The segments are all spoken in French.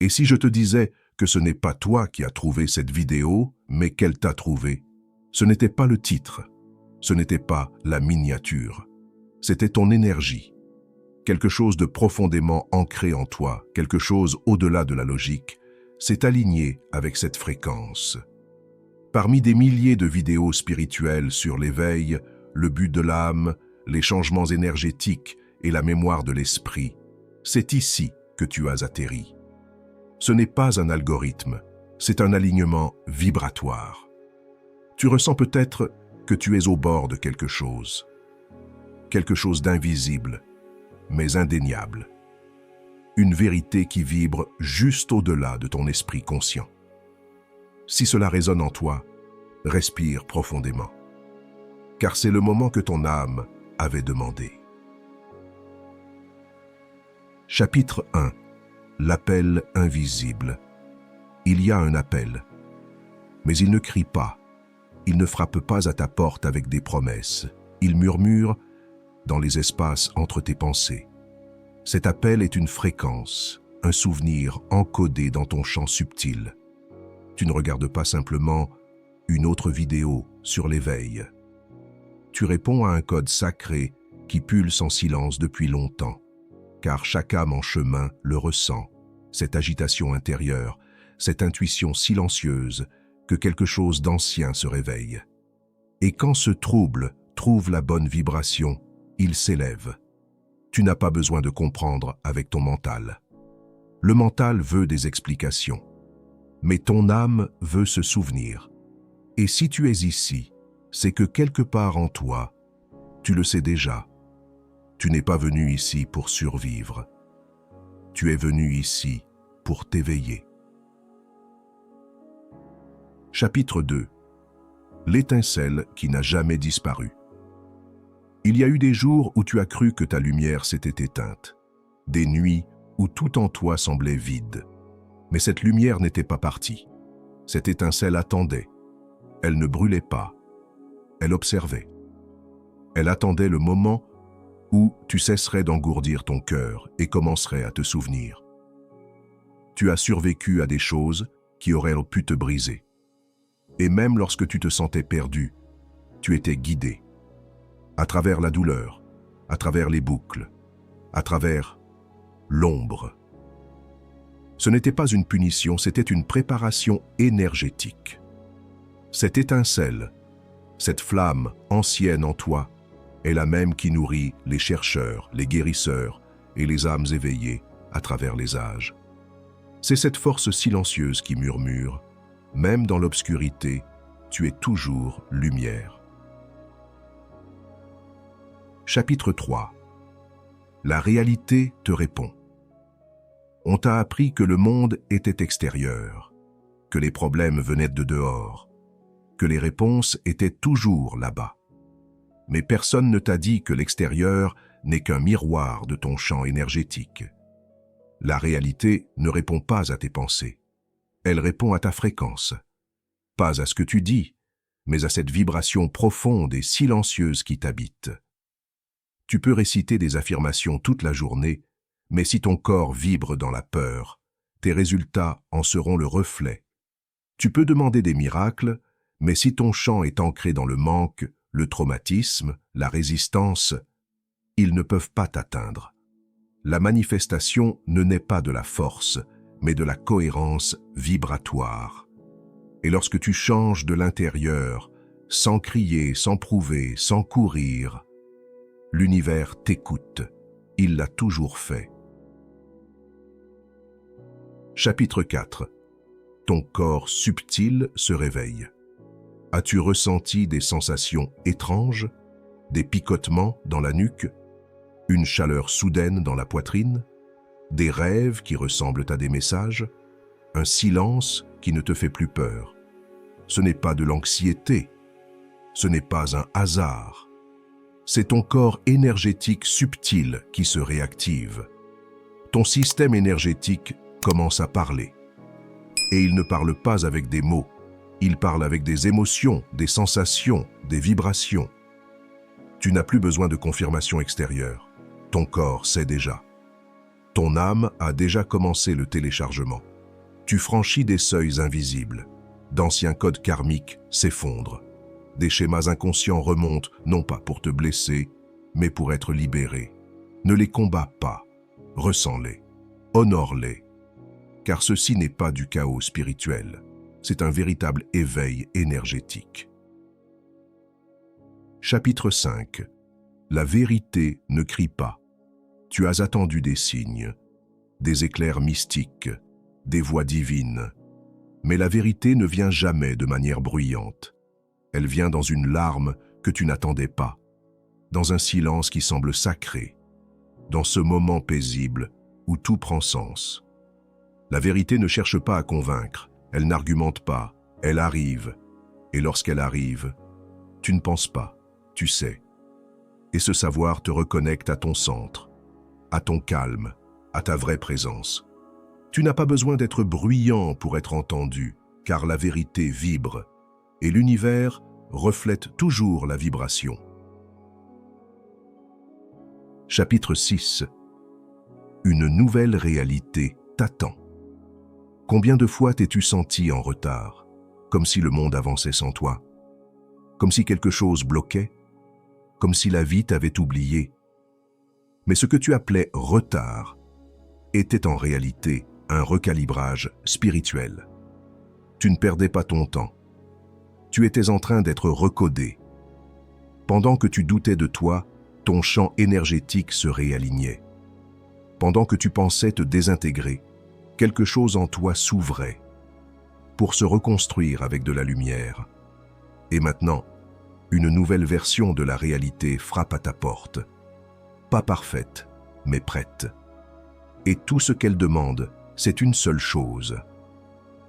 Et si je te disais que ce n'est pas toi qui as trouvé cette vidéo, mais qu'elle t'a trouvé? Ce n'était pas le titre, ce n'était pas la miniature, c'était ton énergie. Quelque chose de profondément ancré en toi, quelque chose au-delà de la logique, s'est aligné avec cette fréquence. Parmi des milliers de vidéos spirituelles sur l'éveil, le but de l'âme, les changements énergétiques et la mémoire de l'esprit, c'est ici que tu as atterri. Ce n'est pas un algorithme, c'est un alignement vibratoire. Tu ressens peut-être que tu es au bord de quelque chose d'invisible, mais indéniable. Une vérité qui vibre juste au-delà de ton esprit conscient. Si cela résonne en toi, respire profondément, car c'est le moment que ton âme avait demandé. Chapitre 1. L'appel invisible. Il y a un appel, mais il ne crie pas, il ne frappe pas à ta porte avec des promesses, il murmure dans les espaces entre tes pensées. Cet appel est une fréquence, un souvenir encodé dans ton champ subtil. Tu ne regardes pas simplement une autre vidéo sur l'éveil. Tu réponds à un code sacré qui pulse en silence depuis longtemps, car chaque âme en chemin le ressent, cette agitation intérieure, cette intuition silencieuse que quelque chose d'ancien se réveille. Et quand ce trouble trouve la bonne vibration, il s'élève. Tu n'as pas besoin de comprendre avec ton mental. Le mental veut des explications, mais ton âme veut se souvenir. Et si tu es ici, c'est que quelque part en toi, tu le sais déjà. Tu n'es pas venu ici pour survivre. Tu es venu ici pour t'éveiller. Chapitre 2. L'étincelle qui n'a jamais disparu. Il y a eu des jours où tu as cru que ta lumière s'était éteinte, des nuits où tout en toi semblait vide. Mais cette lumière n'était pas partie. Cette étincelle attendait. Elle ne brûlait pas. Elle observait. Elle attendait le moment où tu cesserais d'engourdir ton cœur et commencerais à te souvenir. Tu as survécu à des choses qui auraient pu te briser. Et même lorsque tu te sentais perdu, tu étais guidé. À travers la douleur, à travers les boucles, à travers l'ombre. Ce n'était pas une punition, c'était une préparation énergétique. Cette étincelle, cette flamme ancienne en toi, est la même qui nourrit les chercheurs, les guérisseurs et les âmes éveillées à travers les âges. C'est cette force silencieuse qui murmure, même dans l'obscurité, tu es toujours lumière. Chapitre 3. La réalité te répond. On t'a appris que le monde était extérieur, que les problèmes venaient de dehors, que les réponses étaient toujours là-bas. Mais personne ne t'a dit que l'extérieur n'est qu'un miroir de ton champ énergétique. La réalité ne répond pas à tes pensées. Elle répond à ta fréquence. Pas à ce que tu dis, mais à cette vibration profonde et silencieuse qui t'habite. Tu peux réciter des affirmations toute la journée, mais si ton corps vibre dans la peur, tes résultats en seront le reflet. Tu peux demander des miracles, mais si ton champ est ancré dans le manque, le traumatisme, la résistance, ils ne peuvent pas t'atteindre. La manifestation ne naît pas de la force, mais de la cohérence vibratoire. Et lorsque tu changes de l'intérieur, sans crier, sans prouver, sans courir, l'univers t'écoute. Il l'a toujours fait. Chapitre 4. Ton corps subtil se réveille. As-tu ressenti des sensations étranges, des picotements dans la nuque, une chaleur soudaine dans la poitrine, des rêves qui ressemblent à des messages, un silence qui ne te fait plus peur? Ce n'est pas de l'anxiété, ce n'est pas un hasard. C'est ton corps énergétique subtil qui se réactive. Ton système énergétique commence à parler. Et il ne parle pas avec des mots, il parle avec des émotions, des sensations, des vibrations. Tu n'as plus besoin de confirmation extérieure. Ton corps sait déjà. Ton âme a déjà commencé le téléchargement. Tu franchis des seuils invisibles. D'anciens codes karmiques s'effondrent. Des schémas inconscients remontent, non pas pour te blesser, mais pour être libérés. Ne les combats pas, ressens-les, honore-les, car ceci n'est pas du chaos spirituel, c'est un véritable éveil énergétique. Chapitre 5. La vérité ne crie pas. Tu as attendu des signes, des éclairs mystiques, des voix divines. Mais la vérité ne vient jamais de manière bruyante. Elle vient dans une larme que tu n'attendais pas, dans un silence qui semble sacré, dans ce moment paisible où tout prend sens. La vérité ne cherche pas à convaincre, elle n'argumente pas, elle arrive. Et lorsqu'elle arrive, tu ne penses pas, tu sais. Et ce savoir te reconnecte à ton centre, à ton calme, à ta vraie présence. Tu n'as pas besoin d'être bruyant pour être entendu, car la vérité vibre, et l'univers reflète toujours la vibration. Chapitre 6. Une nouvelle réalité t'attend. Combien de fois t'es-tu senti en retard, comme si le monde avançait sans toi, comme si quelque chose bloquait, comme si la vie t'avait oublié. Mais ce que tu appelais retard était en réalité un recalibrage spirituel. Tu ne perdais pas ton temps. Tu étais en train d'être recodé. Pendant que tu doutais de toi, ton champ énergétique se réalignait. Pendant que tu pensais te désintégrer, quelque chose en toi s'ouvrait pour se reconstruire avec de la lumière. Et maintenant, une nouvelle version de la réalité frappe à ta porte. Pas parfaite, mais prête. Et tout ce qu'elle demande, c'est une seule chose,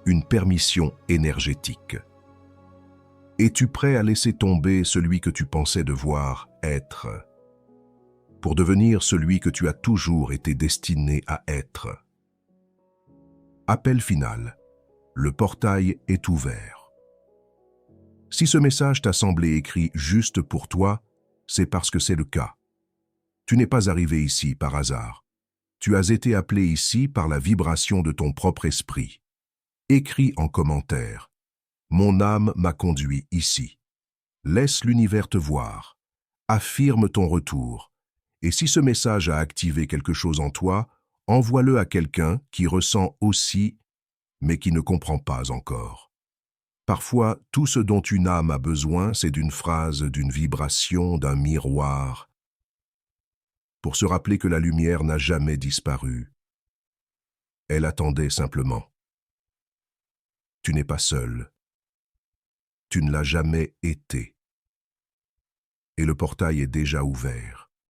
une permission énergétique. Es-tu prêt à laisser tomber celui que tu pensais devoir être, pour devenir celui que tu as toujours été destiné à être? Appel final. Le portail est ouvert. Si ce message t'a semblé écrit juste pour toi, c'est parce que c'est le cas. Tu n'es pas arrivé ici par hasard. Tu as été appelé ici par la vibration de ton propre esprit. Écris en commentaire. Mon âme m'a conduit ici. Laisse l'univers te voir. Affirme ton retour. Et si ce message a activé quelque chose en toi, envoie-le à quelqu'un qui ressent aussi, mais qui ne comprend pas encore. Parfois, tout ce dont une âme a besoin, c'est d'une phrase, d'une vibration, d'un miroir, pour se rappeler que la lumière n'a jamais disparu. Elle attendait simplement. Tu n'es pas seul. Tu ne l'as jamais été. Et le portail est déjà ouvert.